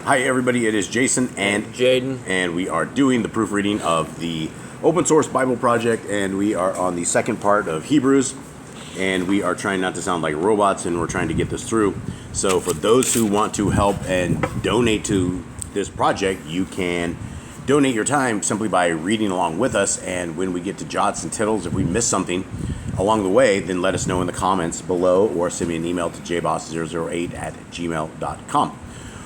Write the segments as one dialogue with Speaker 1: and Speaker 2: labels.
Speaker 1: Hi everybody, it is Jason and
Speaker 2: Jaden,
Speaker 1: and we are doing the proofreading of the open source Bible project, and we are on the second part of Hebrews, and we are trying not to sound like robots, and we're trying to get this through. So for those who want to help and donate to this project, you can donate your time simply by reading along with us, and when we get to jots and tittles, if we miss something along the way, then let us know in the comments below or send me an email to jboss008@gmail.com.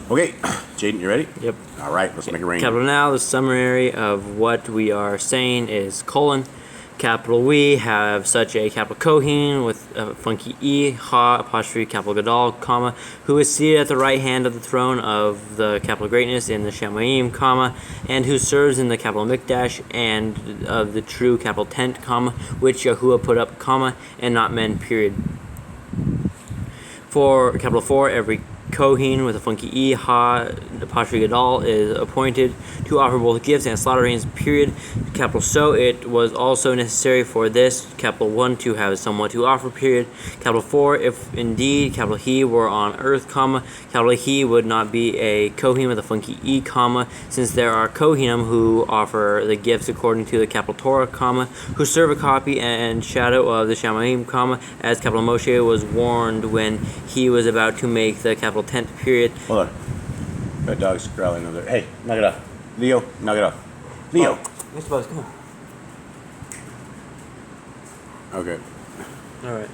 Speaker 1: Okay, Jaden, you ready?
Speaker 2: Yep.
Speaker 1: All right, let's make it rain.
Speaker 2: Capital Now, the summary of what we are saying is colon. Capital We have such a capital Kohen with a funky E, Ha, apostrophe, capital Gadol, comma, who is seated at the right hand of the throne of the capital greatness in the Shamayim, comma, and who serves in the capital Mikdash and of the true capital tent, comma, which Yahuwah put up, comma, and not men, period. For capital 4, every Kohen with a funky E, Ha, apostrophe Gadol is appointed to offer both gifts and slaughterings, period. Capital So, it was also necessary for this, capital 1, to have somewhat to offer, period. Capital 4, if indeed, capital He were on earth, comma, capital He would not be a Kohen with a funky E, comma, since there are Kohenim who offer the gifts according to the capital Torah, comma, who serve a copy and shadow of the Shamayim, comma, as capital Moshe was warned when he was about to make the capital tent, period.
Speaker 1: Hold on. That dog's growling over there. Hey, knock it off. Leo, knock it off. Leo.
Speaker 2: Mr. Buzz, come on.
Speaker 1: Okay.
Speaker 2: Alright.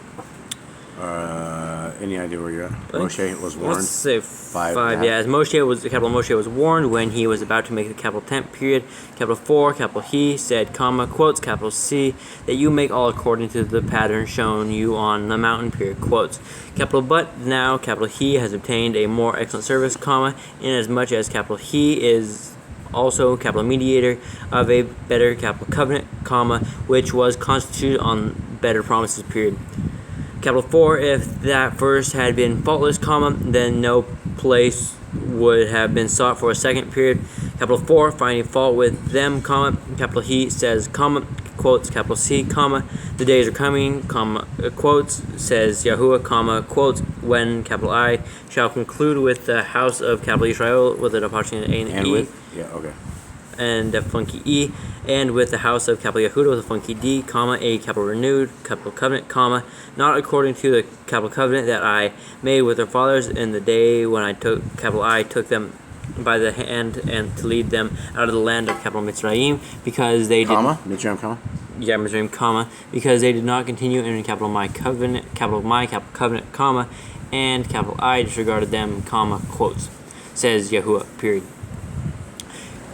Speaker 1: Any idea where you're at? Moshe was warned.
Speaker 2: Let's say five. Yeah, as capital Moshe was warned when he was about to make the capital tent, period. Capital 4, capital He said, comma, quotes, capital C, that you make all according to the pattern shown you on the mountain, period, quotes. Capital But now, capital He has obtained a more excellent service, comma, inasmuch as capital He is also capital mediator of a better capital covenant, comma, which was constituted on better promises, period. Capital 4, if that first had been faultless, comma, then no place would have been sought for a second, period. Capital 4, finding fault with them, comma, capital He says, comma, quotes, capital C, comma, the days are coming, comma, quotes, says Yahuwah, comma, quotes, when, capital I, shall conclude with the house of capital Israel with an apostrophe and E.
Speaker 1: With? Yeah, okay.
Speaker 2: And a funky E, and with the house of capital Yehuda with a funky D, comma, a capital renewed, capital covenant, comma, not according to the capital covenant that I made with their fathers in the day when I took them by the hand and to lead them out of the land of capital Mitzrayim, because they did
Speaker 1: Mitzrayim, comma?
Speaker 2: Yeah, Mitzrayim, comma, because they did not continue in capital my covenant, capital covenant, comma, and capital I disregarded them, comma, quotes, says Yahuwah, period.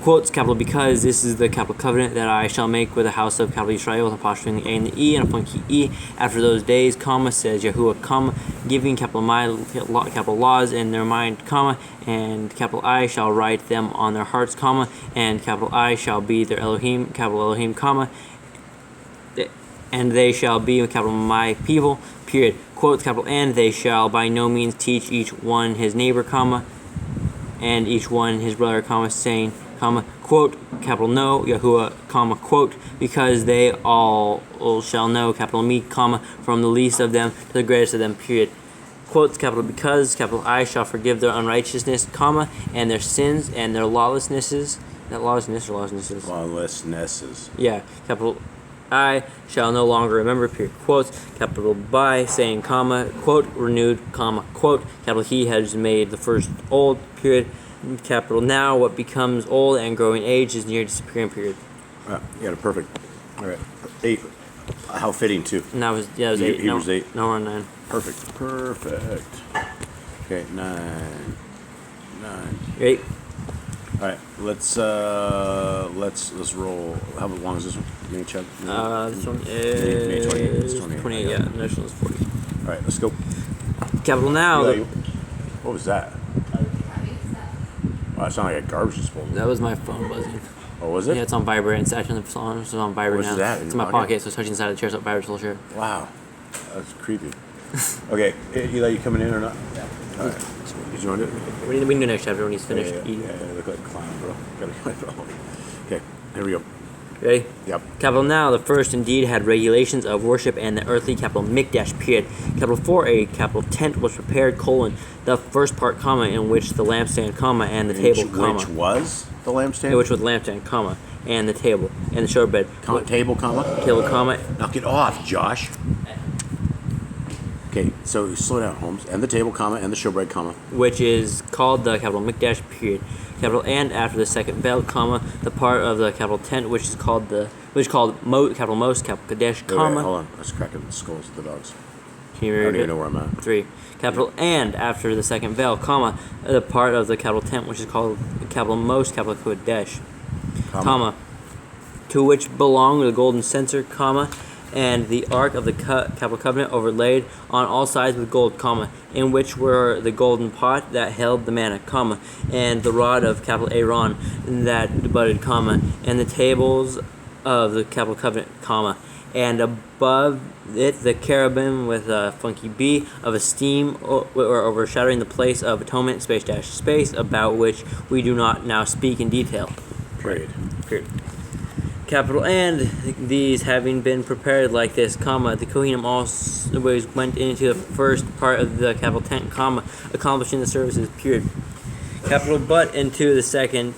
Speaker 2: Quotes, capital, because this is the capital covenant that I shall make with the house of capital Israel with apostrophe in the A and the E and a funky E after those days, comma, says Yahuwah, comma, giving capital my capital laws in their mind, comma, and capital I shall write them on their hearts, comma, and capital I shall be their Elohim, capital Elohim, comma, and they shall be capital my people, period. Quotes, capital, and they shall by no means teach each one his neighbor, comma, and each one his brother, comma, saying, comma, quote, capital no, Yahuwah, comma, quote, because they all shall know, capital me, comma, from the least of them to the greatest of them, period. Quotes, capital, because, capital I shall forgive their unrighteousness, comma, and their sins and their lawlessnesses. That lawlessness or lawlessnesses?
Speaker 1: Lawlessnesses.
Speaker 2: Yeah, capital I shall no longer remember, period. Quotes, capital by, saying, comma, quote, renewed, comma, quote, capital He has made the first old, period. Capital Now, what becomes old and growing age is near disappearing, period.
Speaker 1: You got it perfect. All right. 8. How fitting, too.
Speaker 2: And that was, yeah, it was 8.
Speaker 1: Hebrews 8.
Speaker 2: No, we're on 9.
Speaker 1: Perfect. Okay, 9.
Speaker 2: 8.
Speaker 1: All right, let's roll. How long is this one? May check.
Speaker 2: This one is 28. Yeah, the next one is 40.
Speaker 1: All right, let's go.
Speaker 2: Capital Now.
Speaker 1: What was that? Wow, that sounded like a garbage disposal.
Speaker 2: That was my phone buzzing.
Speaker 1: Oh, was it?
Speaker 2: Yeah, it's on vibrate. It's actually on vibrate now.
Speaker 1: What's that?
Speaker 2: It's in my pocket, so it's touching the side of the chair, so it vibrates a little shirt.
Speaker 1: Wow, that's creepy. Okay, Eli, you coming in or not? Yeah. All right. Did you want to do it?
Speaker 2: We can do next chapter when he's finished eating.
Speaker 1: Yeah, look like a clown, bro. Okay, here we go.
Speaker 2: Ready?
Speaker 1: Yep.
Speaker 2: Capital Now, the first indeed had regulations of worship and the earthly capital Mikdash period. Capital 4, a capital tent was prepared, colon, the first part, comma, in which the lampstand, comma, and the table, comma.
Speaker 1: Which was the lampstand?
Speaker 2: Which was the lampstand, comma, and the table, and the showbread.
Speaker 1: Table, comma?
Speaker 2: Table, comma.
Speaker 1: Knock it off, Josh. Okay, so slow down, Holmes. And the table, comma, and the showbread, comma.
Speaker 2: Which is called the capital Mikdash period. Capital and after the second veil, comma, the part of the capital tent which is called capital most, capital Kadesh, comma.
Speaker 1: Wait, hold on, I was cracking the skulls of the dogs.
Speaker 2: Can you
Speaker 1: I
Speaker 2: read
Speaker 1: don't
Speaker 2: it?
Speaker 1: even know where I'm at.
Speaker 2: 3. Capital and after the second veil, comma, the part of the capital tent which is called capital most, capital Kodesh, comma, to which belong the golden censer, comma, and the ark of the capital covenant overlaid on all sides with gold, comma, in which were the golden pot that held the manna, comma, and the rod of capital Aaron that budded, comma, and the tables of the capital covenant, comma, and above it the cherubim with a funky bee of esteem or overshadowing the place of atonement, space dash space, about which we do not now speak in detail.
Speaker 1: Period.
Speaker 2: Capital and these having been prepared like this, comma, the Kohanim always went into the first part of the capital tent, comma, accomplishing the services, period. Capital but into the second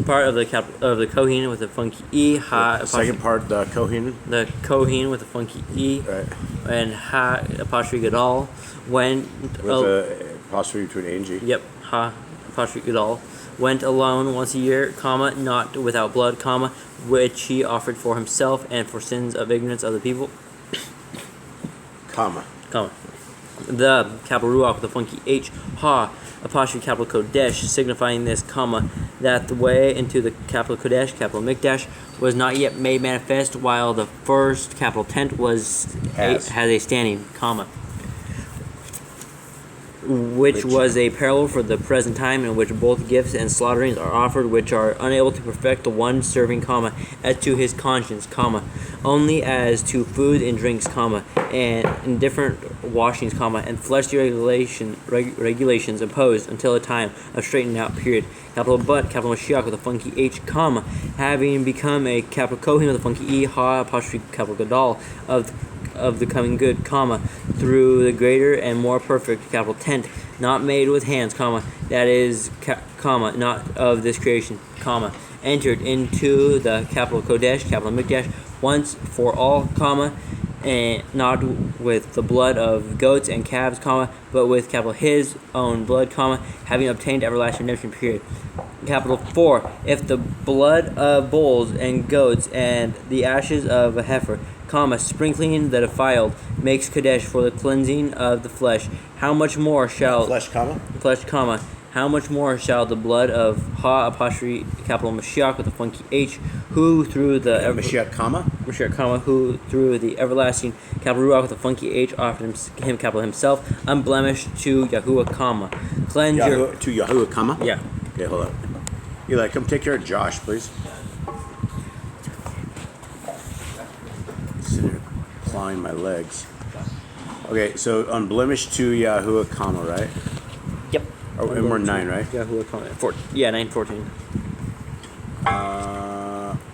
Speaker 2: part of the Kohen with a funky E, ha.
Speaker 1: Second part, the Kohen.
Speaker 2: The Kohen with a funky E,
Speaker 1: Right.
Speaker 2: and ha apostrophe Gadol went.
Speaker 1: With the apostrophe between A and G.
Speaker 2: Yep, ha apostrophe Gadol went alone once a year, comma, not without blood, comma, which he offered for himself and for sins of ignorance of the people,
Speaker 1: Comma.
Speaker 2: comma. The capital Ruach with the funky H, ha, apostrophe capital Kodesh, signifying this, comma, that the way into the capital Kodesh, capital Mikdash, was not yet made manifest, while the first capital tent has a standing, comma, which was a parallel for the present time in which both gifts and slaughterings are offered, which are unable to perfect the one serving, comma, as to his conscience, comma, only as to food and drinks, comma, and indifferent washings, comma, and fleshly regulations imposed until a time of straightening out, period. Capital but, capital Mashiach with a funky H, comma, having become a capital Kohen with a funky E, ha, apostrophe capital Gadol of the coming good, comma, through the greater and more perfect capital tent, not made with hands, comma, that is, comma, not of this creation, comma, entered into the capital Kodesh, capital Mikdash, once for all, comma, and not with the blood of goats and calves, comma, but with capital his own blood, comma, having obtained everlasting redemption, period. Capital 4, if the blood of bulls and goats and the ashes of a heifer, comma, sprinkling the defiled, makes Kadesh for the cleansing of the flesh, how much more shall
Speaker 1: Flesh, comma.
Speaker 2: How much more shall the blood of ha apostrophe capital Mashiach with a funky H, who through the
Speaker 1: Mashiach, comma.
Speaker 2: Who through the everlasting capital Ruach with a funky H offered him capital himself unblemished to Yahuwah, comma, cleanse your
Speaker 1: To Yahuwah, comma.
Speaker 2: yeah.
Speaker 1: Okay, hold on. Eli, come take care of Josh, please. Sit here, clawing my legs. Okay, so unblemished to Yahuwah, comma, right?
Speaker 2: Yep.
Speaker 1: Oh, and we're 9, right?
Speaker 2: Yahuwah, comma. 9:14.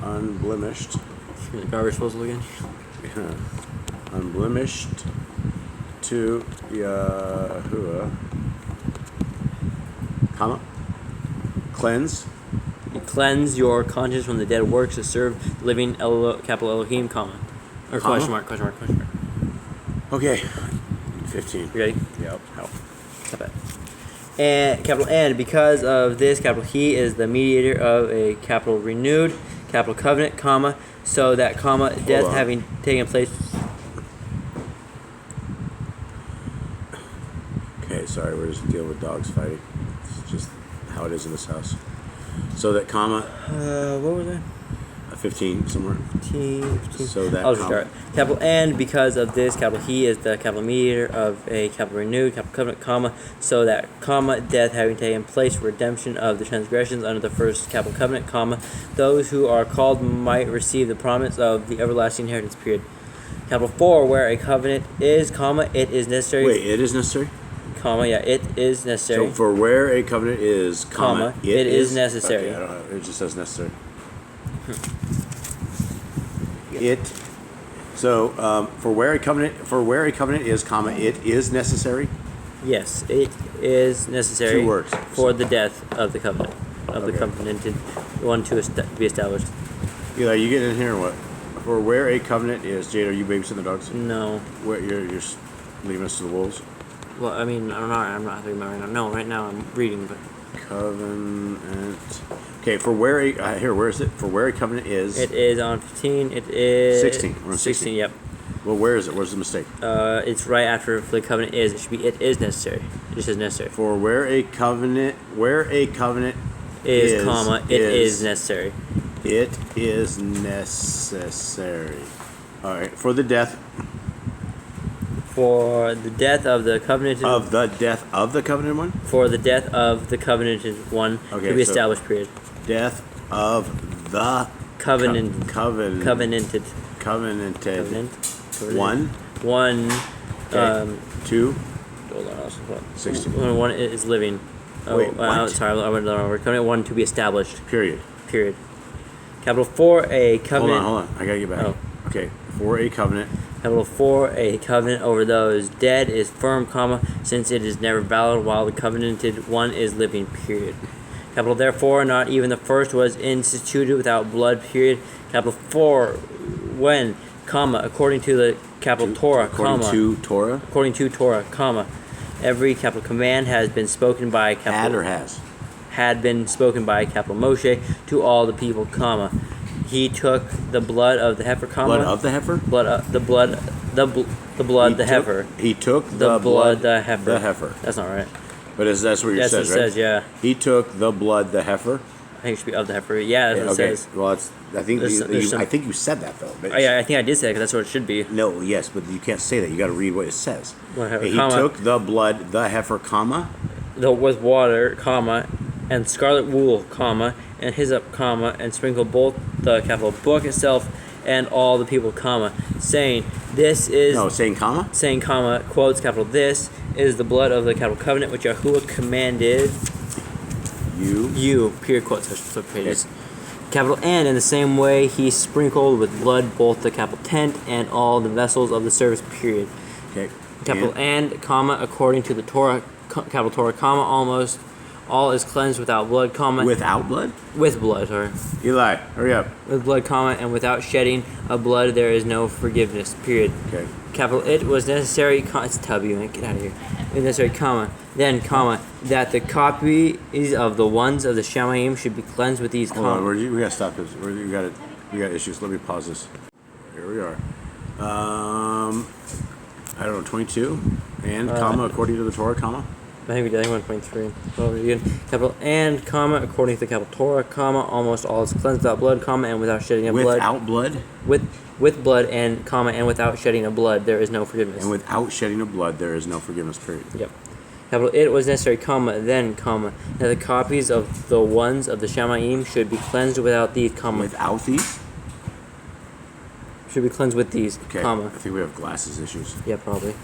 Speaker 1: Unblemished.
Speaker 2: Garbage disposal again.
Speaker 1: Yeah. Unblemished to Yahuwah, comma. Cleanse.
Speaker 2: Cleanse your conscience from the dead works to serve living capital Elohim, comma. Or
Speaker 1: Comma?
Speaker 2: question mark.
Speaker 1: Okay. 15.
Speaker 2: You ready?
Speaker 1: Yep.
Speaker 2: Not bad. And capital N, because of this, capital He is the mediator of a capital renewed, capital covenant, comma, so that, comma, death having taken place.
Speaker 1: Okay, sorry, we're just dealing with dogs fighting. It's just how it is in this house. So that, comma.
Speaker 2: What was that?
Speaker 1: 15 somewhere.
Speaker 2: 15.
Speaker 1: So that,
Speaker 2: I'll just start. Capital N, because of this, capital He is the capital mediator of a capital renewed, capital covenant, comma, so that, comma, death having taken place for redemption of the transgressions under the first capital covenant, comma, those who are called might receive the promise of the everlasting inheritance, period. Capital 4, where a covenant is, comma, it is necessary.
Speaker 1: Wait, it is necessary?
Speaker 2: Comma, yeah, it is necessary.
Speaker 1: So for where a covenant is, comma,
Speaker 2: it is necessary.
Speaker 1: Okay, I don't know. It just says necessary. It. So for where a covenant is, comma, it is necessary.
Speaker 2: Yes, it is necessary
Speaker 1: 2 words.
Speaker 2: for the death of the covenant, of the
Speaker 1: Okay.
Speaker 2: covenanted one to be established.
Speaker 1: Eli, you get in here or what? For where a covenant is, Jade, are you babysitting the dogs?
Speaker 2: No.
Speaker 1: Where you're leaving us to the wolves?
Speaker 2: Well, I mean, I'm not thinking about it right now. No, right now I'm reading, but
Speaker 1: Covenant. Okay, for where a here, where is it? For where a covenant is.
Speaker 2: it is on 15. It is
Speaker 1: 16. We're on 16.
Speaker 2: Yep.
Speaker 1: Well, where is it? Where's the mistake?
Speaker 2: It's right after for the covenant is. It should be it is necessary. It just says necessary.
Speaker 1: For where a covenant
Speaker 2: Is comma it is necessary.
Speaker 1: It is necessary. All right. For the death
Speaker 2: For the death of the covenanted.
Speaker 1: of the death of the covenant one.
Speaker 2: For the death of the covenanted one
Speaker 1: Okay,
Speaker 2: to be
Speaker 1: so-
Speaker 2: established. Period.
Speaker 1: Death of the
Speaker 2: Covenanted.
Speaker 1: covenanted
Speaker 2: Covenant.
Speaker 1: one.
Speaker 2: One.
Speaker 1: Okay. 2.
Speaker 2: Hold on.
Speaker 1: 16.
Speaker 2: One is living. Oh,
Speaker 1: Wait, what?
Speaker 2: sorry, I went the wrong word. Covenant one to be established.
Speaker 1: Period.
Speaker 2: Period. Capital 4 a covenant.
Speaker 1: Hold on. I gotta get back.
Speaker 2: Oh.
Speaker 1: Okay. For a covenant.
Speaker 2: Capital 4 a covenant over those dead is firm, comma, since it is never valid while the covenanted one is living. Period. Capital therefore not even the first was instituted without blood. Period. Capital 4 when, comma, according to the capital Torah,
Speaker 1: According
Speaker 2: comma,
Speaker 1: to Torah.
Speaker 2: according to Torah, comma, every capital command has been spoken by capital
Speaker 1: Had or has.
Speaker 2: had been spoken by capital Moshe to all the people, comma. He took the blood of the heifer, comma.
Speaker 1: Blood of the heifer.
Speaker 2: The blood, the heifer.
Speaker 1: He took
Speaker 2: The blood, the heifer.
Speaker 1: The heifer.
Speaker 2: That's not right.
Speaker 1: But that's what it
Speaker 2: That's
Speaker 1: says,
Speaker 2: what it
Speaker 1: right?
Speaker 2: says, yeah.
Speaker 1: He took the blood, the heifer.
Speaker 2: I think it should be of the heifer. Yeah, that's what
Speaker 1: Okay.
Speaker 2: it says.
Speaker 1: Well, I think
Speaker 2: There's some-
Speaker 1: I think you said that though. But
Speaker 2: Oh, yeah, I think I did say that because that's what it should be.
Speaker 1: No, yes, but you can't say that. You got to read what it says.
Speaker 2: Whatever,
Speaker 1: He
Speaker 2: comma.
Speaker 1: took the blood, the heifer, comma.
Speaker 2: With water, comma, and scarlet wool, comma, and hyssop, comma, and sprinkled both the capital book itself and all the people, comma, saying, this is...
Speaker 1: No, saying comma.
Speaker 2: saying, comma, quotes, capital, this is the blood of the capital covenant which Yahuwah commanded you, period, quotes, so pages. Capital, and in the same way he sprinkled with blood both the capital tent and all the vessels of the service, period.
Speaker 1: Okay.
Speaker 2: Capital, and, comma, according to the Torah, capital Torah, comma, almost all is cleansed without blood, comma,
Speaker 1: Without blood.
Speaker 2: with blood, sorry.
Speaker 1: Eli, hurry up.
Speaker 2: With blood, comma, and without shedding of blood there is no forgiveness, period.
Speaker 1: Okay.
Speaker 2: Capital, it was necessary, it's W, man, get out of here. It was necessary, comma, then, comma, that the copies of the ones of the Shamayim should be cleansed with these,
Speaker 1: Hold on,
Speaker 2: comma.
Speaker 1: we gotta stop this. We got issues. Let me pause this. Here we are. I don't know, 22 and comma according to the Torah, comma.
Speaker 2: I think we did, I think 1.3. Well, again, capital, and, comma, according to the capital Torah, comma, almost all is cleansed without blood, comma, and without shedding of blood.
Speaker 1: Without blood.
Speaker 2: With blood, and, comma, and without shedding of blood there is no forgiveness.
Speaker 1: And without shedding of blood, there is no forgiveness. Period.
Speaker 2: Yep. Capital, it was necessary, comma, then, comma, that the copies of the ones of the Shamayim should be cleansed without these, comma.
Speaker 1: Without these.
Speaker 2: Should be cleansed with these,
Speaker 1: Okay.
Speaker 2: comma.
Speaker 1: I think we have glasses issues.
Speaker 2: Yeah, probably.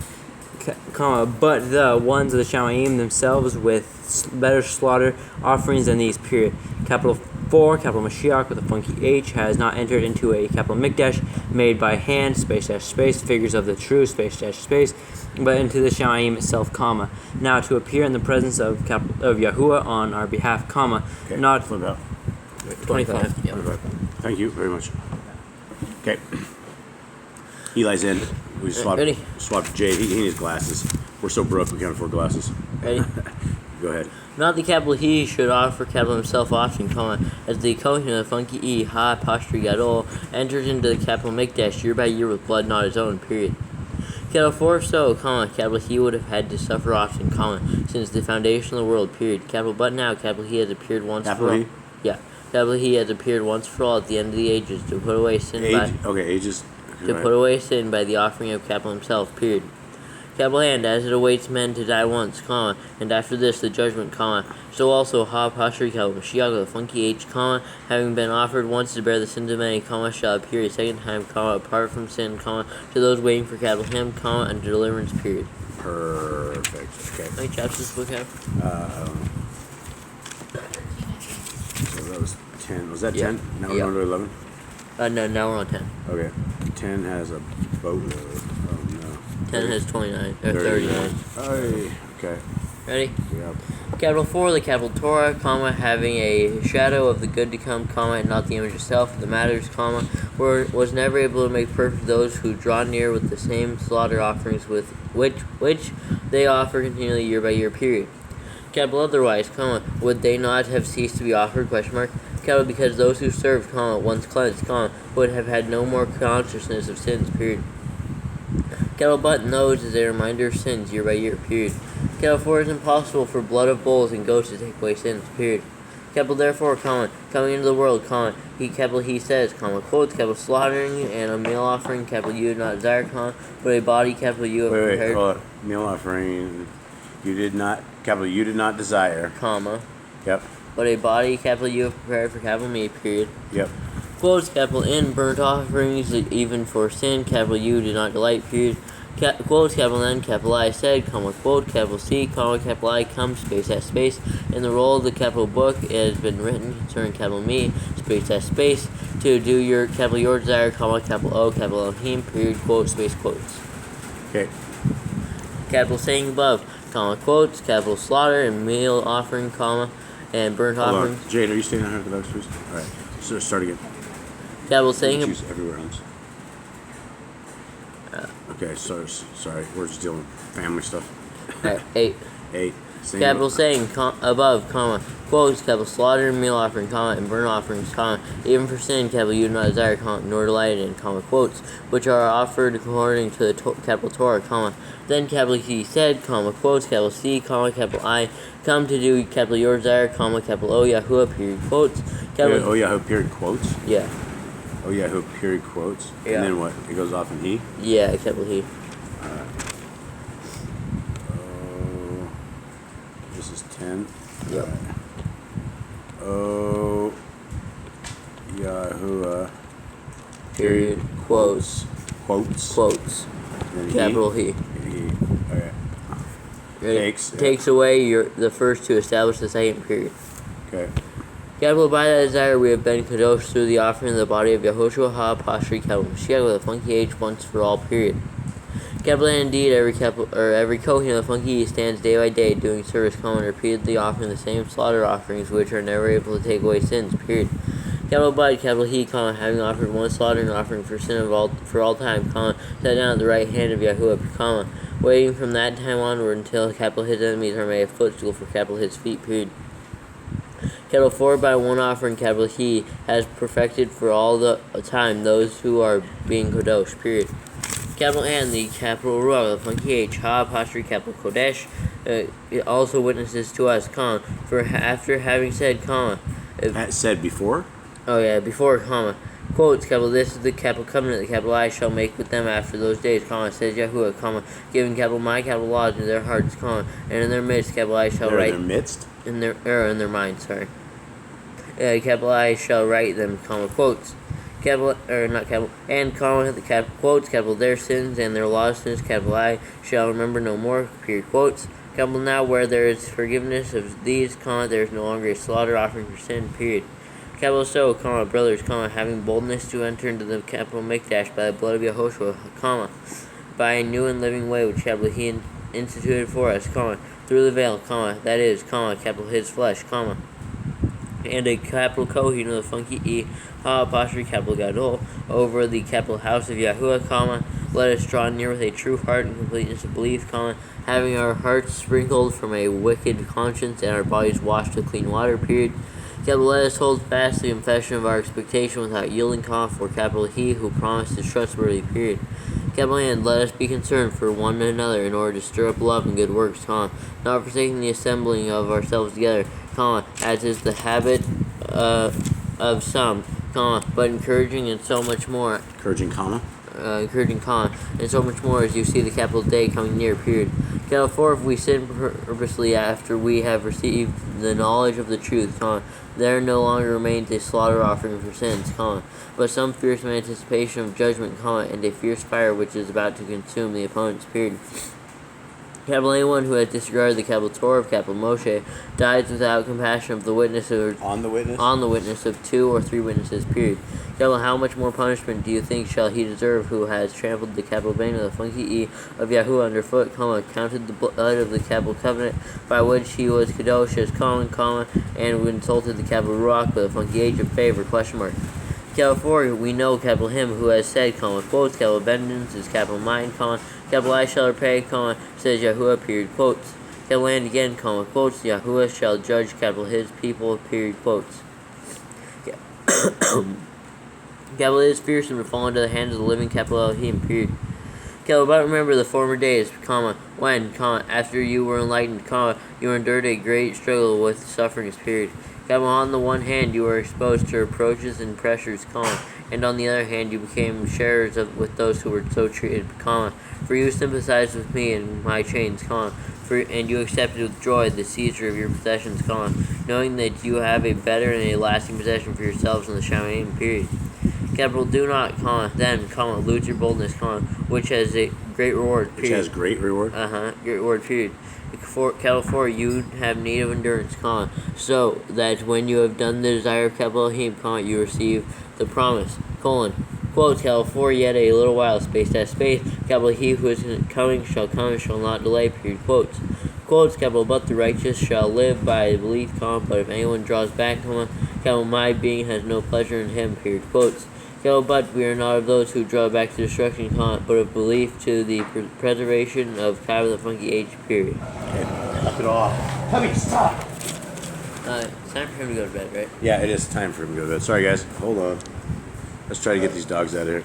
Speaker 2: Comma, but the ones of the Shamayim themselves with better slaughter offerings than these, period. Capital 4, capital Mashiach with a funky H, has not entered into a capital Mikdash made by hand, space dash space, figures of the true, space dash space, but into the Shamayim itself, comma. Now to appear in the presence of Yahuwah on our behalf, comma,
Speaker 1: Okay.
Speaker 2: not
Speaker 1: Flip out.
Speaker 2: 25. Yeah.
Speaker 1: 25. Thank you very much. Okay. Eli's in. We
Speaker 2: Ready?
Speaker 1: swapped Jay. He needs glasses. We're so broke we can't afford glasses.
Speaker 2: Ready?
Speaker 1: Go ahead.
Speaker 2: Not the capital he should offer capital himself often, comma, as the covenant of the funky E, ha, pastri gadol, enters into the capital Mikdash year by year with blood not his own, period. Capital 4 so, comma, capital he would have had to suffer often, comma, since the foundation of the world, period. Capital but now, capital he has appeared once
Speaker 1: Capital
Speaker 2: for all.
Speaker 1: he?
Speaker 2: Yeah. Capital he has appeared once for all at the end of the ages to put away sin
Speaker 1: Ages.
Speaker 2: to
Speaker 1: Right.
Speaker 2: put away sin by the offering of capital himself, period. Capital and as it awaits men to die once, comma, and after this the judgment, comma, so also ha pashri capital Mashiach with a funky H, comma, having been offered once to bear the sins of many, comma, shall appear a second time, comma, apart from sin, comma, to those waiting for capital him, comma, and deliverance, period.
Speaker 1: Perfect. Okay.
Speaker 2: How many chapters does this book have?
Speaker 1: I don't know. So that was 10. Was that
Speaker 2: Yeah.
Speaker 1: 10? Now we're
Speaker 2: Yeah.
Speaker 1: going to 11.
Speaker 2: No, now we're on 10.
Speaker 1: Okay. 10 has a boatload. Oh no.
Speaker 2: 10 has 29. 39.
Speaker 1: Oh, okay.
Speaker 2: Ready?
Speaker 1: Yep.
Speaker 2: Capital 4, the capital Torah, comma, having a shadow of the good to come, comma, and not the image itself. The matters, comma, was never able to make perfect those who draw near with the same slaughter offerings with which they offer continually year by year, period. Capital otherwise, comma, would they not have ceased to be offered, question mark. Capital because those who served, comma, once cleansed, comma, would have had no more consciousness of sins, period. Capital but knows is a reminder of sins year by year, period. Capital 4 is impossible for blood of bulls and goats to take away sins, period. Capital therefore, comma, coming into the world, comma, he says, comma, quotes, capital slaughtering and a meal offering, capital you did not desire, comma, but a body, capital you have prepared.
Speaker 1: Hold on. Meal offering, you did not desire.
Speaker 2: Comma.
Speaker 1: Yep.
Speaker 2: But a body, capital you have prepared for capital me, period.
Speaker 1: Yep.
Speaker 2: Quotes, capital in burnt offerings, even for sin, capital you did not delight, period. Quotes, capital N, capital I said, comma, quote, capital C, comma, capital I, come, space S space. In the roll of the capital book, it has been written concerning capital me, space S space, to do your capital your desire, comma, capital O, capital Elohim, period, quote, space, quotes.
Speaker 1: Okay.
Speaker 2: Capital saying above, comma, quotes, capital slaughter and meal offering, comma, and burnt offerings.
Speaker 1: Jade, are you staying out here for those, please? Alright. So start again.
Speaker 2: Capital saying
Speaker 1: Choose everywhere else. Okay, sorry. We're just dealing with family stuff.
Speaker 2: 8.
Speaker 1: 8.
Speaker 2: Capital saying above, comma, quotes, capital slaughter and meal offering, comma, and burnt offerings, comma, even for sin, capital you do not desire, comma, nor delight in, comma, quotes, which are offered according to the capital Torah, comma. Then capital he said, comma, quotes, capital C, comma, capital I, come to do capital your desire, comma, capital O, Yahuwah, period, quotes. Capital,
Speaker 1: oh, Yahuwah, period, quotes?
Speaker 2: Yeah.
Speaker 1: Oh, Yahuwah, period, quotes?
Speaker 2: Yeah.
Speaker 1: And then what? It goes off in he?
Speaker 2: Yeah, capital he.
Speaker 1: Alright. This is 10.
Speaker 2: Yep.
Speaker 1: Right. Oh, Yahuwah,
Speaker 2: Period, quotes.
Speaker 1: Quotes. And
Speaker 2: Capital he.
Speaker 1: He. Okay.
Speaker 2: Ready? Takes away the first to establish the second, period.
Speaker 1: Okay.
Speaker 2: Capital by that desire we have been kadosh through the offering of the body of Yehoshua HaPashri capital Mashiach with a funky H once for all, period. Capital and indeed every Kohen of the funky stands day by day doing service, comma, and repeatedly offering the same slaughter offerings which are never able to take away sins, period. Capital by capital he, comma, having offered one slaughtering offering for sin for all time, comma, sat down at the right hand of Yahuwah, comma, waiting from that time onward until capital his enemies are made a footstool for capital his feet, period. Capital 4 by one offering, capital he has perfected for all the time those who are being kadosh, period. Capital and the capital Ruach, the funky H, Ha, Apostrophe, capital Kodesh, it also witnesses to us, comma, for after having said, comma.
Speaker 1: Said before?
Speaker 2: Oh yeah, before, comma. Quotes, capital, this is the capital covenant, the capital I shall make with them after those days, comma, says Yahuwah, comma, giving capital my capital laws in their hearts, comma, and in their midst, capital I shall write.
Speaker 1: In their midst?
Speaker 2: In their minds, sorry. Capital I shall write them, comma, quotes. Capital, not capital, and comma, the capital quotes, capital their sins and their lawlessness, capital I shall remember no more, period, quotes. Capital now where there is forgiveness of these, comma, there is no longer a slaughter offering for sin, period. Capital so, comma, brothers, comma, having boldness to enter into the capital Mikdash by the blood of Yehoshua, comma, by a new and living way which capital he instituted for us, comma, through the veil, comma, that is, comma, capital his flesh, comma, and a capital Kohen of the funky E, Ha, apostrophe, capital Gadol, over the capital house of Yahuwah, comma, let us draw near with a true heart and completeness of belief, comma, having our hearts sprinkled from a wicked conscience and our bodies washed with clean water, period. Capital, let us hold fast the confession of our expectation without yielding, comma, for capital he who promised is trustworthy, period. Capital and let us be concerned for one another in order to stir up love and good works, comma, not forsaking the assembling of ourselves together, comma, as is the habit of some, comma, but encouraging and so much more.
Speaker 1: Encouraging, comma?
Speaker 2: Encouraging, comma, and so much more as you see the capital day coming near, period. Capital 4, if we sin purposely after we have received the knowledge of the truth, comma, there no longer remains a slaughter offering for sins, comma, but some fearsome anticipation of judgment, comma, and a fierce fire which is about to consume the opponents, period. Capital anyone who has disregarded the capital Torah of capital Moshe dies without compassion of the witness or
Speaker 1: On the witness?
Speaker 2: on the witness of 2 or 3 witnesses, period. Capital how much more punishment do you think shall he deserve who has trampled the capital bane of the funky E of Yahuwah underfoot, counted the blood of the capital covenant by which he was kadosh as and insulted the capital Ruach with a funky H of favor, question mark. Capital 4, we know capital him who has said, quotes, capital vengeance is capital mine, capital I shall repay, says Yahuwah, period, quotes. Capital and again, quotes, Yahuwah shall judge capital his people, period, quotes. Capital is fearsome to fall into the hands of the living capital Elohim, period. Capital but remember the former days, when, after you were enlightened, you endured a great struggle with sufferings, period. On the one hand, you were exposed to reproaches and pressures, and on the other hand, you became sharers with those who were so treated, for you sympathized with me in my chains, and you accepted with joy the seizure of your possessions, knowing that you have a better and a lasting possession for yourselves in the Shamayim, period. Capital do not, then, lose your boldness, which has a great reward, period.
Speaker 1: Which has great reward?
Speaker 2: Great reward, period. Capital 4, you have need of endurance, so that when you have done the desire of capital Elohim, you receive the promise, quotes, capital 4, yet a little while, space, capital he who is coming, shall not delay, period, quotes, capital, but the righteous shall live by belief, but if anyone draws back, capital my being has no pleasure in him, period, quotes. But we are not of those who draw back to destruction, but of belief to the preservation of the funky age, period.
Speaker 1: Okay, knock it off. Hubby, stop!
Speaker 2: It's time for him to go to bed, right?
Speaker 1: Yeah, it is time for him to go to bed. Sorry, guys. Hold on. Let's try to get these dogs out of here.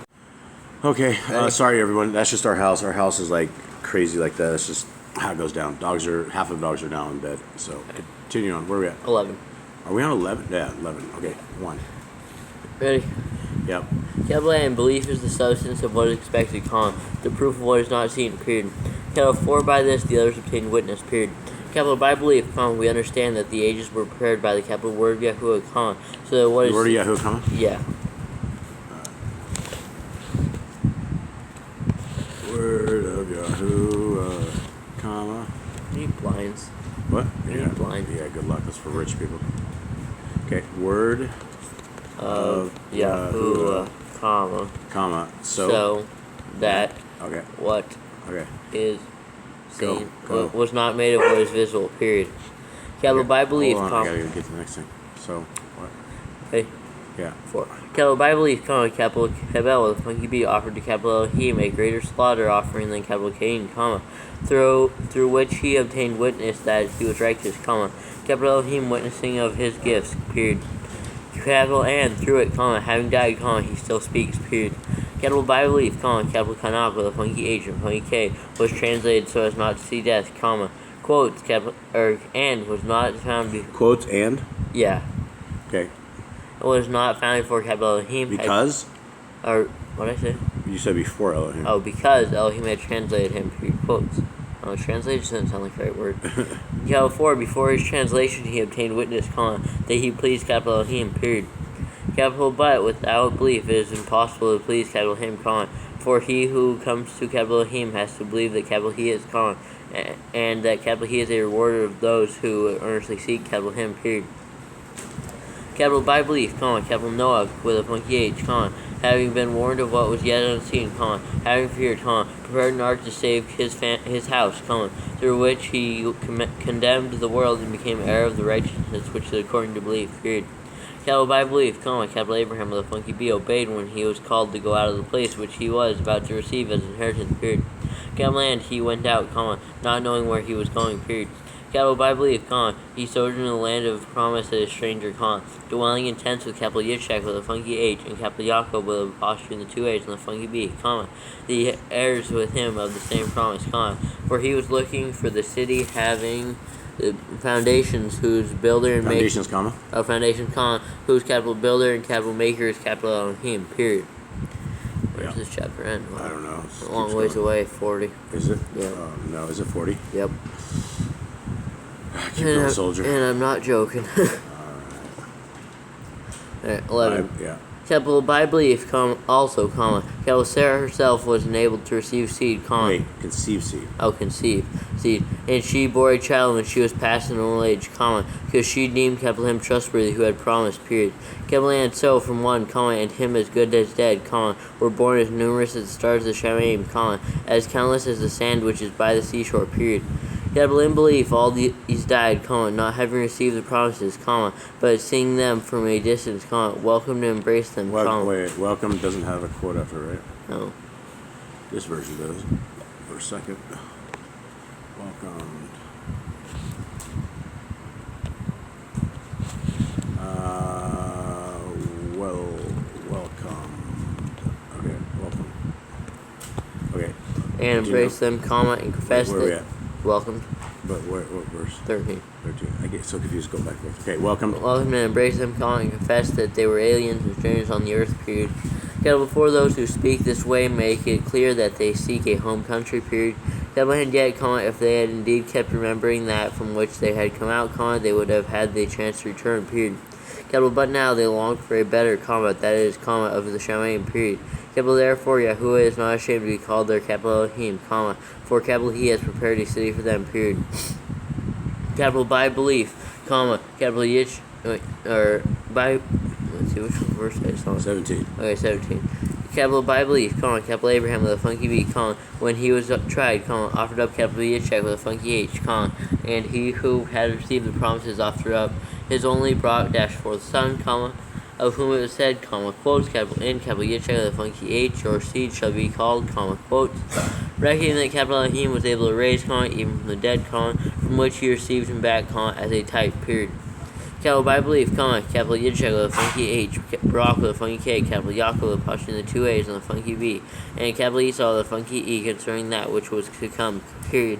Speaker 1: Okay, sorry, everyone. That's just our house. Our house is, like, crazy like that. That's just how it goes down. Half of the dogs are now in bed. So, continue on. Where are we at?
Speaker 2: 11.
Speaker 1: Are we on 11? Yeah, 11. Okay, 1.
Speaker 2: Ready?
Speaker 1: Yep.
Speaker 2: Capital A, and belief is the substance of what is expected, the proof of what is not seen, period. Capital 4, by this the others obtain witness, period. Capital by belief, we understand that the ages were prepared by the capital word of Yahuwah, so that what is...
Speaker 1: The word of Yahuwah,
Speaker 2: Yeah.
Speaker 1: Word of Yahuwah,
Speaker 2: You need blinds.
Speaker 1: What?
Speaker 2: You need blinds.
Speaker 1: Yeah, good luck. That's for rich people. Okay, word
Speaker 2: of Yahuwah, so that
Speaker 1: okay.
Speaker 2: what
Speaker 1: Okay.
Speaker 2: is seen
Speaker 1: Go.
Speaker 2: was not made of what is visible, period. Capital by belief,
Speaker 1: Hold on, I gotta get to the next thing. So, what?
Speaker 2: Okay.
Speaker 1: Yeah.
Speaker 2: 4. Capital by belief, capital Kabel, the funky bee offered to capital Elohim a greater slaughter offering than capital Cain, through which he obtained witness that he was righteous, capital Elohim witnessing of his gifts, period. Capital and through it, having died, he still speaks, period. Capital by belief, capital Kanak with a funky H and funky K was translated so as not to see death, quotes, capital, and was not found
Speaker 1: Quotes and?
Speaker 2: Yeah.
Speaker 1: Okay.
Speaker 2: It was not found before capital Elohim.
Speaker 1: Because?
Speaker 2: Or, what did I say?
Speaker 1: You said before Elohim.
Speaker 2: Oh, because Elohim had translated him, period, quotes. Translation doesn't sound like the right word. Capital 4, before his translation he obtained witness, that he pleased capital Elohim, period. Capital but, without belief it is impossible to please capital him, for he who comes to capital Elohim has to believe that capital he is, and that capital he is a rewarder of those who earnestly seek capital him, period. Capital by belief, capital Noah with a funky H, having been warned of what was yet unseen, having feared, prepared an ark to save his house, through which he condemned the world and became heir of the righteousness which is according to belief, period. Capital by belief, capital Abraham with a funky B obeyed when he was called to go out of the place which he was about to receive as inheritance, period. Capital and he went out, not knowing where he was going, period. Capital by belief, he sojourned in the land of promise as a stranger, dwelling in tents with capital Yitzchak with a funky H and capital Yaakov with a apostrophe in the 2 H's and the funky B, the heirs with him of the same promise, for he was looking for the city having the foundations whose builder and
Speaker 1: Foundations,
Speaker 2: maker... Foundations, whose capital builder and capital maker is capital Elohim, period. Where's this chapter end?
Speaker 1: I don't know.
Speaker 2: A long ways away, 40.
Speaker 1: Is it?
Speaker 2: Yeah.
Speaker 1: No, is it 40?
Speaker 2: Yep.
Speaker 1: Keep going, soldier.
Speaker 2: And I'm not joking. Alright, 11.
Speaker 1: Yeah.
Speaker 2: Capital by belief, also, capital Sarah herself was enabled to receive seed,
Speaker 1: Wait, conceive seed.
Speaker 2: conceive seed, and she bore a child when she was past an old age, because she deemed capital him trustworthy who had promised, period. Capital and so from one, and him as good as dead, were born as numerous as the stars of the Shamaim, as countless as the sand which is by the seashore, period. Capital in belief, all these died, not having received the promises, but seeing them from a distance, welcomed and embraced them,
Speaker 1: Wait, welcome doesn't have a quote after it, right?
Speaker 2: No.
Speaker 1: This version does. For a second. Welcome. Welcome. Okay, welcome. Okay.
Speaker 2: And embraced them, and confessed
Speaker 1: where are we
Speaker 2: that.
Speaker 1: at?
Speaker 2: Welcomed.
Speaker 1: But what verse?
Speaker 2: 13.
Speaker 1: 13. I get so confused. Go back. Okay, welcome.
Speaker 2: Welcomed and embraced them, and confessed that they were aliens and strangers on the earth, period. Before those who speak this way make it clear that they seek a home country, period. And yet, if they had indeed kept remembering that from which they had come out, they would have had the chance to return, period. But now they long for a better, that is, of the Shamaim, period. Therefore, Yahuwah is not ashamed to be called their Elohim, for he has prepared a city for them, period. By belief, Yitch, or by, let's see, which verse I saw?
Speaker 1: 17.
Speaker 2: Okay, 17. By belief, Abraham with a funky B, when he was tried, offered up Yitzchak with a funky H, and he who had received the promises offered up his only brought forth son, of whom it was said, quotes, Yitzchak with a funky H, your seed shall be called, quotes, reckoning that Elohim was able to raise, even from the dead, from which he received him back, as a type, period. By belief, Yitzchak with a funky H, Barak with a funky K, Yaakov with a pushing the two A's on the funky B, and Esau with a funky E concerning that which was to come, period.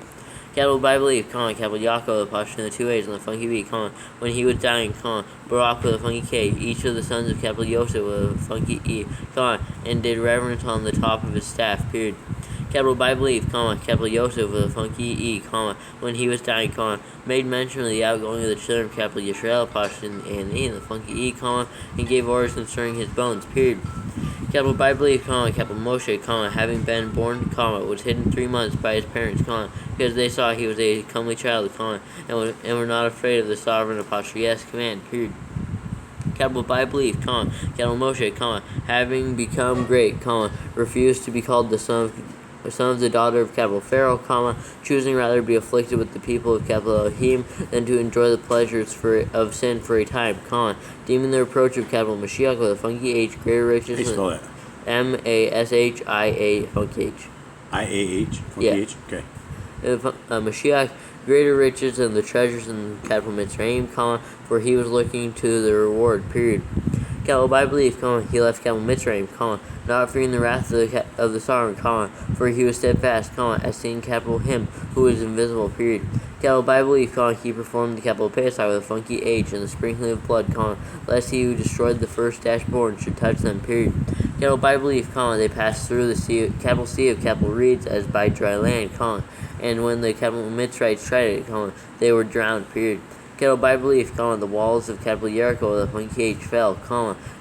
Speaker 2: By belief, Yaakov with a pushing the two A's on the funky B, when he was dying, Barak with a funky K, each of the sons of Yosef with a funky E, and did reverence on the top of his staff, period. By belief, Yosef with a funky E, when he was dying, made mention of the outgoing of the children of Yisrael, Pashtin and E, the funky E, and gave orders concerning his bones, period. By belief, Moshe, having been born, was hidden 3 months by his parents, because they saw he was a comely child, and were not afraid of the sovereign Apostolic command, period. By belief, Moshe, having become great, refused to be called the son of the daughter of Pharaoh, choosing rather to be afflicted with the people of Elohim than to enjoy the pleasures of sin for a time, deeming the reproach of Mashiach with a funky H greater riches than Mashia funky H.
Speaker 1: IAH? Funky H? Okay.
Speaker 2: Mashiach greater riches than the treasures in Mitzrayim, for he was looking to the reward, period. By belief, he left Mitzrayim, not fearing the wrath of the sovereign, for he was steadfast, as seeing him who is invisible, period. By belief, he performed the Pesach with a funky H and the sprinkling of blood, lest he who destroyed the first born should touch them, period. By belief, they passed through the sea of reeds as by dry land, and when the Mitzrites tried it, they were drowned, period. By belief, the walls of Jericho with a funky H fell,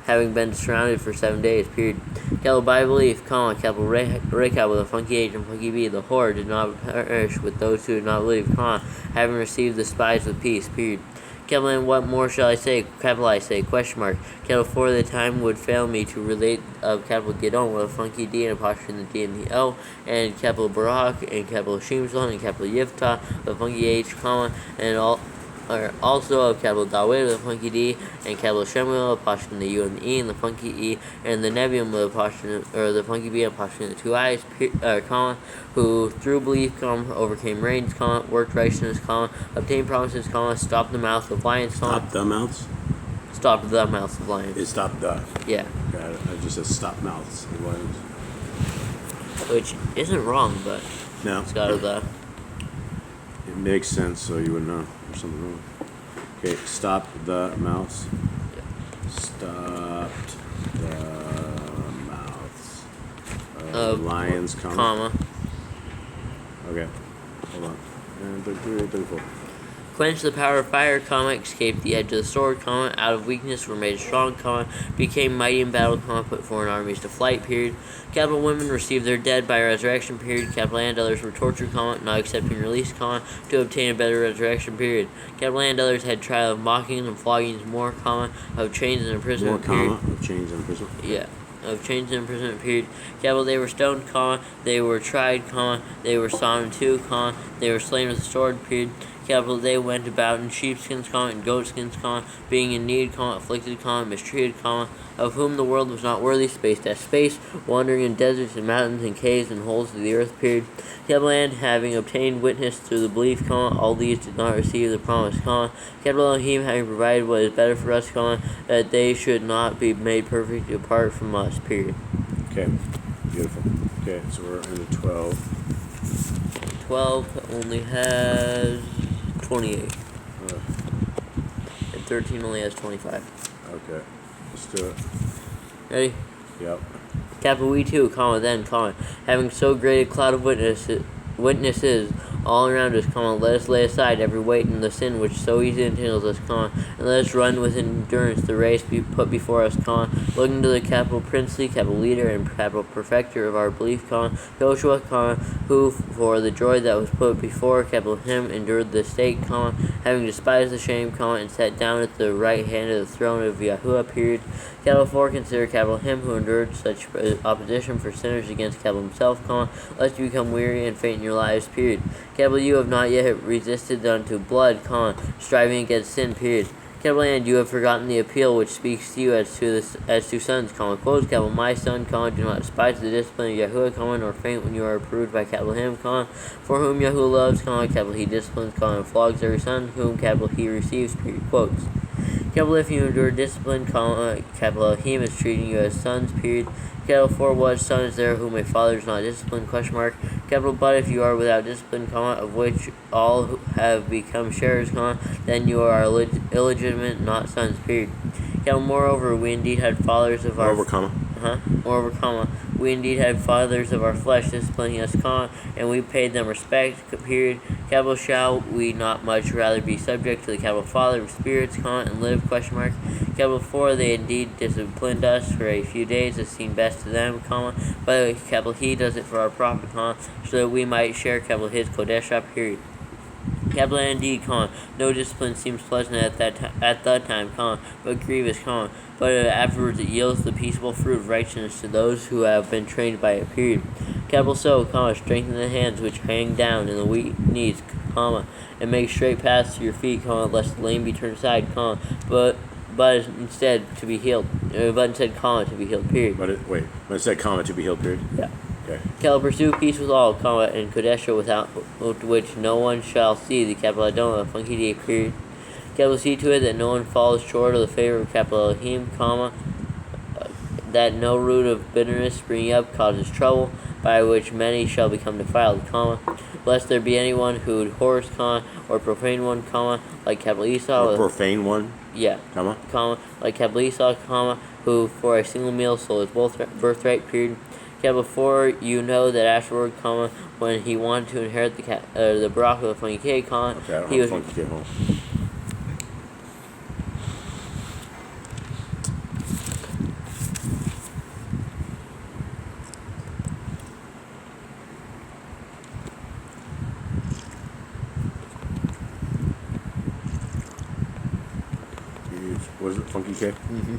Speaker 2: having been surrounded for 7 days, period. By belief, Rechab with a funky H and funky B, the whore did not perish with those who did not believe, having received the spies with peace, period. And what more shall I say? Question mark. For the time would fail me to relate of Gidon with a funky D and a posture in the D and the L, and Barak, and Shimshon, and Yiftah with a funky H, and all. Also of Dawid with a funky D, and Shemuel, apostrophe in the U and the E, and the funky E, and the Nevium with a apostrophe, or the funky B, apostrophe in the two I's, who through belief, overcame reigns, worked righteousness, obtained promises, stopped the mouth of lions,
Speaker 1: Stop the mouths?
Speaker 2: Stopped the mouths of lions.
Speaker 1: It stopped the.
Speaker 2: Yeah.
Speaker 1: Got it. I just said stop mouths of lions.
Speaker 2: Which isn't wrong, but
Speaker 1: No.
Speaker 2: it's got the.
Speaker 1: It makes sense, so you would know there's something wrong. Okay, stop the mouths.
Speaker 2: Yeah.
Speaker 1: Stopped the mouths of lions,
Speaker 2: comma.
Speaker 1: Okay, hold on. And 33, 34.
Speaker 2: Quench the power of fire, escaped the edge of the sword, out of weakness were made strong, became mighty in battle, put foreign armies to flight, period. Capital women received their dead by resurrection, period. Capital and others were tortured, not accepting release, to obtain a better resurrection, period. Capital and others had trial of mockings and floggings more, of chains and imprisonment, period.
Speaker 1: Of chains and imprisonment?
Speaker 2: Yeah. Of chains and imprisonment, period. Capital, they were stoned, they were tried, they were sawn in two, they were slain with a sword, period. Capital, they went about in sheepskins, and goatskins, being in need, afflicted, mistreated, of whom the world was not worthy, space, wandering in deserts and mountains and caves and holes of the earth, period. Capital, and having obtained witness through the belief, all these did not receive the promise, Capital Elohim, having provided what is better for us, that they should not be made perfect apart from us, period.
Speaker 1: Okay, beautiful. Okay, so we're in the 12.
Speaker 2: 12 only has 28. And 13 only has 25.
Speaker 1: Okay, let's do it.
Speaker 2: Ready?
Speaker 1: Yep.
Speaker 2: Capital we too, then, having so great a cloud of witnesses all around us, let us lay aside every weight and the sin which so easily entangles us, and let us run with endurance the race put before us, looking to the capital princely, capital leader, and capital perfecter of our belief, Joshua, who for the joy that was put before, capital him, endured the stake, having despised the shame, and sat down at the right hand of the throne of Yahuwah, period. Capital 4, consider capital him who endured such opposition for sinners against capital himself, lest you become weary and faint in your lives, period. Capital you have not yet resisted unto blood, striving against sin, period. Capital and you have forgotten the appeal which speaks to you as to sons, quotes, capital my son, do not despise the discipline of Yahuwah, nor faint when you are reproved by capital him, for whom Yahuwah loves, capital he disciplines, and flogs every son, whom capital he receives, period, quotes. Capital if you endure discipline, capital Elohim is treating you as sons, period. Capital 4, what son is there whom a father is not disciplined, Capital but if you are without discipline, of which all have become sharers, then you are illegitimate, not sons, period. Capital moreover, we indeed had fathers of our... Moreover, we indeed had fathers of our flesh disciplining us, and we paid them respect, period. Capital shall we not much rather be subject to the capital Father of spirits, and live, Capital 4, they indeed disciplined us for a few days as seemed best to them, but capital he does it for our profit, so that we might share capital his Kodeshah, period. Capital indeed, no discipline seems pleasant at the time, but grievous, but afterwards it yields the peaceable fruit of righteousness to those who have been trained by it, period. Capital so, strengthen the hands which hang down and the weak knees, and make straight paths to your feet, lest the lame be turned aside, but instead to be healed, to be healed, period.
Speaker 1: But instead, to be healed, period?
Speaker 2: Yeah.
Speaker 1: Okay.
Speaker 2: Capital pursue peace with all, and Kodesha without which no one shall see the capital Adonai, funky day, period. Capital see to it that no one falls short of the favor of capital Elohim, that no root of bitterness springing up causes trouble, by which many shall become defiled, lest there be anyone who whores, or profane one, like capital Esau.
Speaker 1: Or profane one?
Speaker 2: Yeah. Like capital Esau, who for a single meal sold his birthright, period. Capital 4, you know that afterward, when he wanted to inherit the Barak of the funky K, he was...
Speaker 1: Funky K, Was it Funky K?
Speaker 2: Mm-hmm.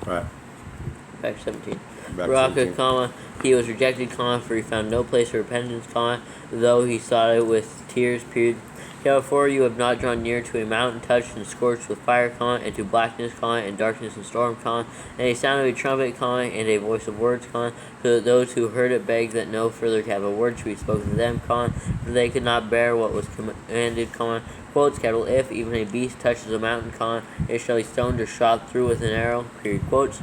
Speaker 1: Alright.
Speaker 2: Back 17.
Speaker 1: Back
Speaker 2: Baraka,
Speaker 1: 17.
Speaker 2: He was rejected, for he found no place of repentance, though he sought it with tears, period. Capital 4, you have not drawn near to a mountain touched and scorched with fire, and to blackness, and darkness and storm, and a sound of a trumpet, and a voice of words, so that those who heard it begged that no further capital word should be spoken to them, for they could not bear what was commanded, quotes, capital if even a beast touches a mountain, it shall be stoned or shot through with an arrow, period, quotes.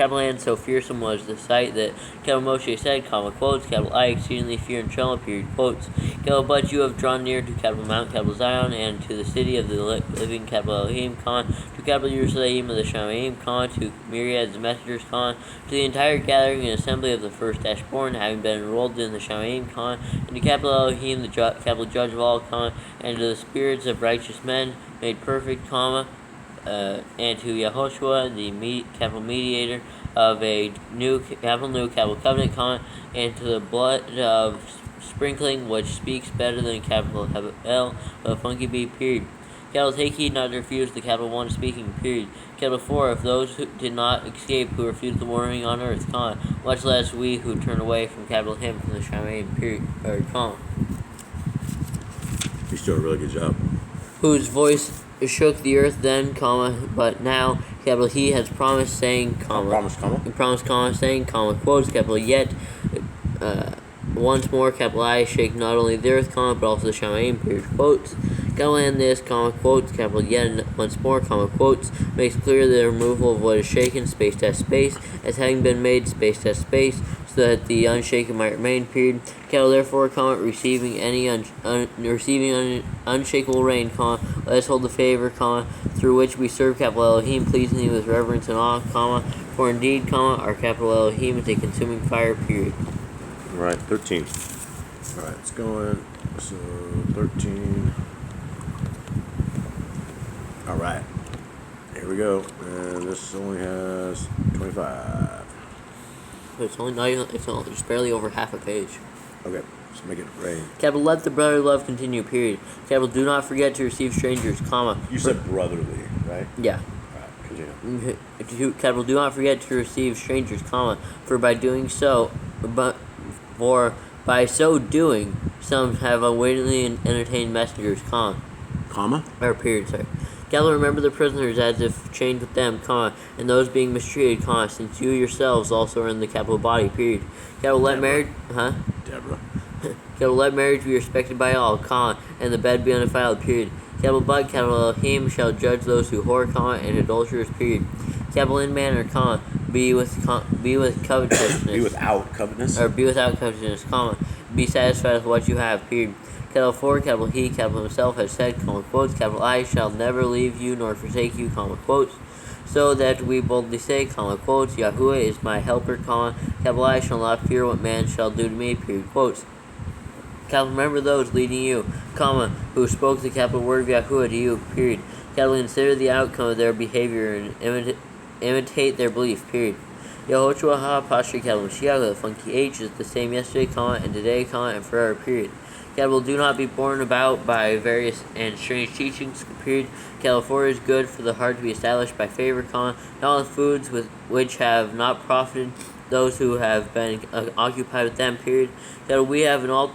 Speaker 2: capital N, so fearsome was the sight that capital Moshe said, comma, quotes, capital I, exceedingly fear and tremble, period, quotes, capital but you have drawn near to capital Mount, capital Zion, and to the city of the living, capital Elohim, comma, to capital Jerusalem of the Shamayim, comma, to myriads of messengers, comma, to the entire gathering and assembly of the firstborn, having been enrolled in the Shamayim, comma, and to capital Elohim, the capital judge of all, comma, and to the spirits of righteous men made perfect, comma, and to Yehoshua, the capital mediator of a new capital covenant, comma, and to the blood of sprinkling, which speaks better than capital L, a funky B, period. Capital take heed not to refuse the capital 1 speaking, period. Capital 4, if those who did not escape who refused the warning on earth, comma, much less we who turn away from capital him from the Shamayim, period, or comma.
Speaker 1: He's doing a really good job.
Speaker 2: Whose voice shook the earth then, comma, but now, capital he has promised, saying, comma, saying, comma, quotes, capital yet, once more, capital I, shake not only the earth, comma, but also the Shamayim, period, quotes, capital and this, comma, quotes, capital yet, once more, comma, quotes, makes clear the removal of what is shaken, space test space, as having been made, space test space, so that the unshaken might remain, period, capital therefore, comma, receiving unshakable rain, comma, let us hold the favor, comma, through which we serve capital Elohim, pleasingly with reverence and awe, comma, for indeed, comma, our capital Elohim is a consuming fire, period.
Speaker 1: Right, 13. All right, it's going. So 13. All right, here we go. And this only has 25.
Speaker 2: It's only not even, it's barely over half a page.
Speaker 1: Okay, let's make it rain.
Speaker 2: Capital let the brotherly love continue, period. Capital do not forget to receive strangers, comma.
Speaker 1: You said brotherly, right?
Speaker 2: Yeah.
Speaker 1: All right, continue.
Speaker 2: Capital do not forget to receive strangers, comma, for by doing so, by so doing, some have unwittingly entertained messengers, comma, or period, sorry. Capital remember the prisoners as if chained with them, comma, and those being mistreated, comma, since you yourselves also are in the capital body, period. Capital let marriage,
Speaker 1: Deborah.
Speaker 2: Capital let marriage be respected by all, comma, and the bed be undefiled, period. Capital but, capital Elohim shall judge those who whore, comma, and adulterers, period. Capital in manner, comma, be without covetousness. Or be without covetousness, comma, be satisfied with what you have, period. Capital 4, capital he, capital himself has said, comma, quotes, capital I shall never leave you nor forsake you, comma, quotes, so that we boldly say, comma, quotes, Yahuwah is my helper, comma, capital I shall not fear what man shall do to me, period, quotes. Capital remember those leading you, comma, who spoke the capital word of Yahuwah to you, period. Capital consider the outcome of their behavior and imitate their belief, period. Yehoshua HaPashri, capital Mashiach, the funky H is the same yesterday, comma, and today, comma, and forever, period. Capital do not be borne about by various and strange teachings, period. Capital 4 is good for the heart to be established by favor, comma, not with foods with which have not profited those who have been occupied with them, period. Capital we have an all